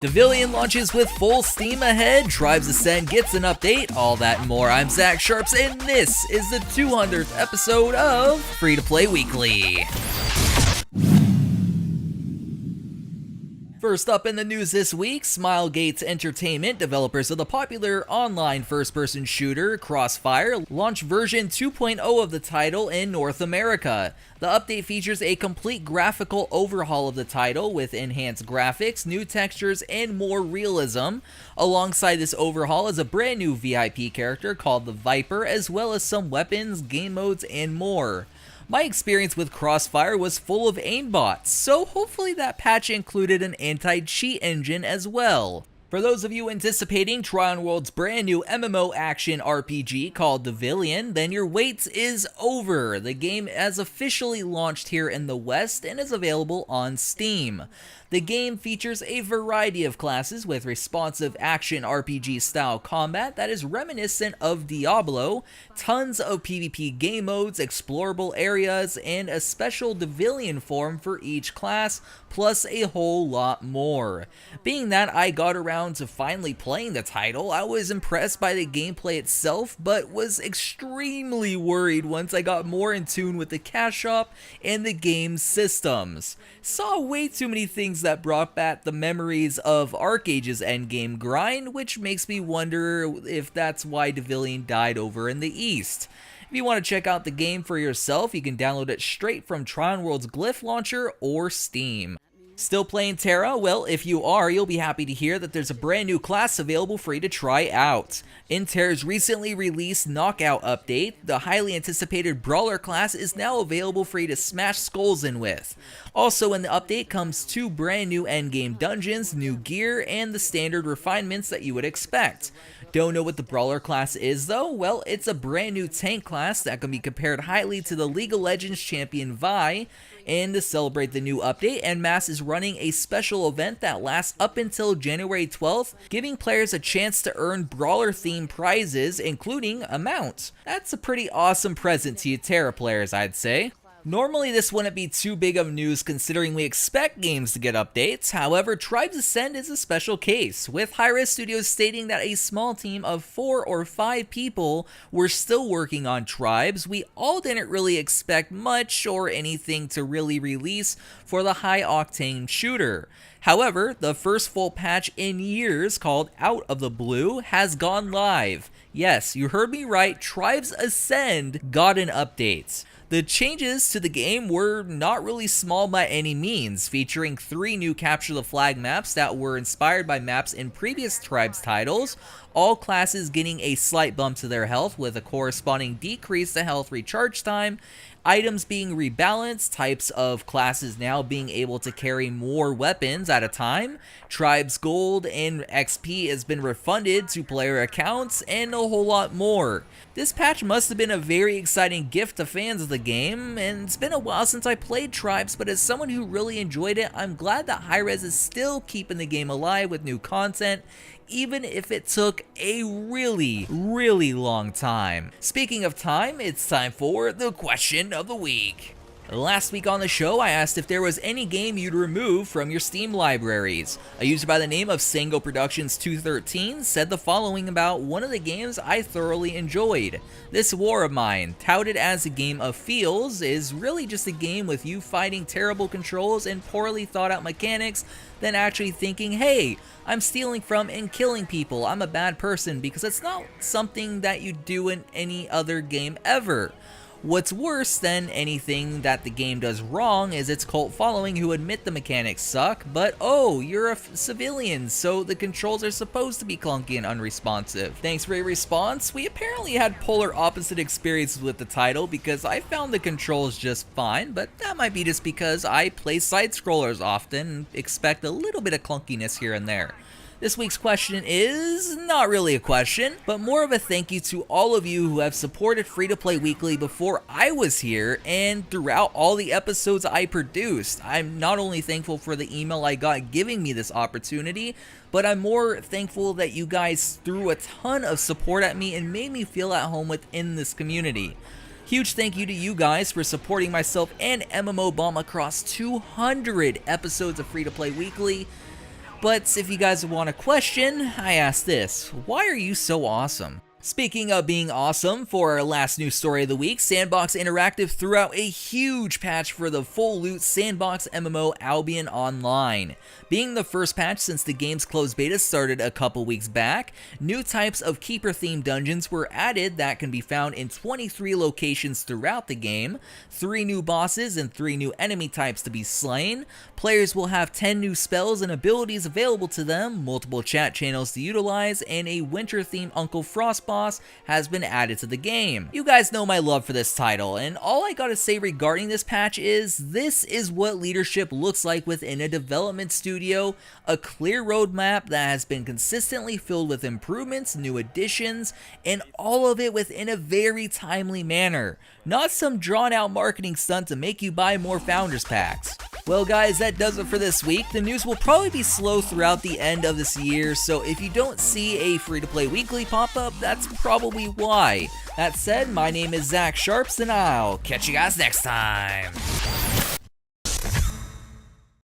Devilian launches with full steam ahead, Tribes Ascend gets an update, all that and more. I'm Zach Sharps, and this is the 200th episode of Free to Play Weekly. First up in the news this week, Smilegates Entertainment, developers of the popular online first-person shooter Crossfire, launched version 2.0 of the title in North America. The update features a complete graphical overhaul of the title with enhanced graphics, new textures, and more realism. Alongside this overhaul is a brand new VIP character called the Viper, as well as some weapons, game modes, and more. My experience with Crossfire was full of aimbots, so hopefully that patch included an anti-cheat engine as well. For those of you anticipating Tryon World's brand new MMO action RPG called Devilian, then your wait is over. The game has officially launched here in the West and is available on Steam. The game features a variety of classes with responsive action RPG style combat that is reminiscent of Diablo, tons of PvP game modes, explorable areas, and a special Devilian form for each class, plus a whole lot more. Being that I got around to finally playing the title, I was impressed by the gameplay itself, but was extremely worried once I got more in tune with the cash shop and the game's systems. Saw way too many things that brought back the memories of ArcheAge's endgame grind, which makes me wonder if that's why Devilian died over in the East. If you want to check out the game for yourself, you can download it straight from Tryon World's Glyph Launcher or Steam. Still playing Tera? Well, if you are, you'll be happy to hear that there's a brand new class available for you to try out. In Tera's recently released Knockout update, the highly anticipated Brawler class is now available for you to smash skulls in with. Also in the update comes 2 brand new endgame dungeons, new gear, and the standard refinements that you would expect. Don't know what the Brawler class is though? Well, it's a brand new tank class that can be compared highly to the League of Legends champion Vi, and to celebrate the new update, NMAS is running a special event that lasts up until January 12th, giving players a chance to earn Brawler-themed prizes, including a mount. That's a pretty awesome present to you Tera players, I'd say. Normally this wouldn't be too big of news considering we expect games to get updates, however Tribes Ascend is a special case, with Hi-Res Studios stating that a small team of 4 or 5 people were still working on Tribes. We all didn't really expect much or anything to really release for the high-octane shooter. However, the first full patch in years called Out of the Blue has gone live. Yes, you heard me right, Tribes Ascend got an update. The changes to the game were not really small by any means, featuring 3 new Capture the Flag maps that were inspired by maps in previous Tribes titles, all classes getting a slight bump to their health with a corresponding decrease to health recharge time, items being rebalanced, types of classes now being able to carry more weapons at a time, Tribes Gold and XP has been refunded to player accounts, and a whole lot more. This patch must have been a very exciting gift to fans of the game, and it's been a while since I played Tribes, but as someone who really enjoyed it, I'm glad that Hi-Res is still keeping the game alive with new content, even if it took a really long time. Speaking of time, it's time for the question of the week. Last week on the show, I asked if there was any game you'd remove from your Steam libraries. A user by the name of Sango Productions 213 said the following about one of the games I thoroughly enjoyed. This War of Mine, touted as a game of feels, is really just a game with you fighting terrible controls and poorly thought out mechanics, then actually thinking, hey, I'm stealing from and killing people, I'm a bad person, because it's not something that you do in any other game ever. What's worse than anything that the game does wrong is its cult following who admit the mechanics suck, but oh, you're a civilian, so the controls are supposed to be clunky and unresponsive. Thanks for your response. We apparently had polar opposite experiences with the title because I found the controls just fine, but that might be just because I play side-scrollers often and expect a little bit of clunkiness here and there. This week's question is not really a question, but more of a thank you to all of you who have supported Free to Play Weekly before I was here and throughout all the episodes I produced. I'm not only thankful for the email I got giving me this opportunity, but I'm more thankful that you guys threw a ton of support at me and made me feel at home within this community. Huge thank you to you guys for supporting myself and MMO Bomb across 200 episodes of Free to Play Weekly. But if you guys want a question, I ask this: why are you so awesome? Speaking of being awesome, for our last news story of the week, Sandbox Interactive threw out a huge patch for the full loot sandbox MMO Albion Online. Being the first patch since the game's closed beta started a couple weeks back, new types of Keeper-themed dungeons were added that can be found in 23 locations throughout the game, 3 new bosses and 3 new enemy types to be slain. Players will have 10 new spells and abilities available to them, multiple chat channels to utilize, and a winter-themed Uncle Frost boss has been added to the game. You guys know my love for this title, and all I gotta say regarding this patch is, this is what leadership looks like within a development studio: a clear roadmap that has been consistently filled with improvements, new additions, and all of it within a very timely manner. Not some drawn out marketing stunt to make you buy more Founders Packs. Well guys, that does it for this week. The news will probably be slow throughout the end of this year, so if you don't see a free-to-play weekly pop-up, that's probably why. That said, my name is Zach Sharps, and I'll catch you guys next time.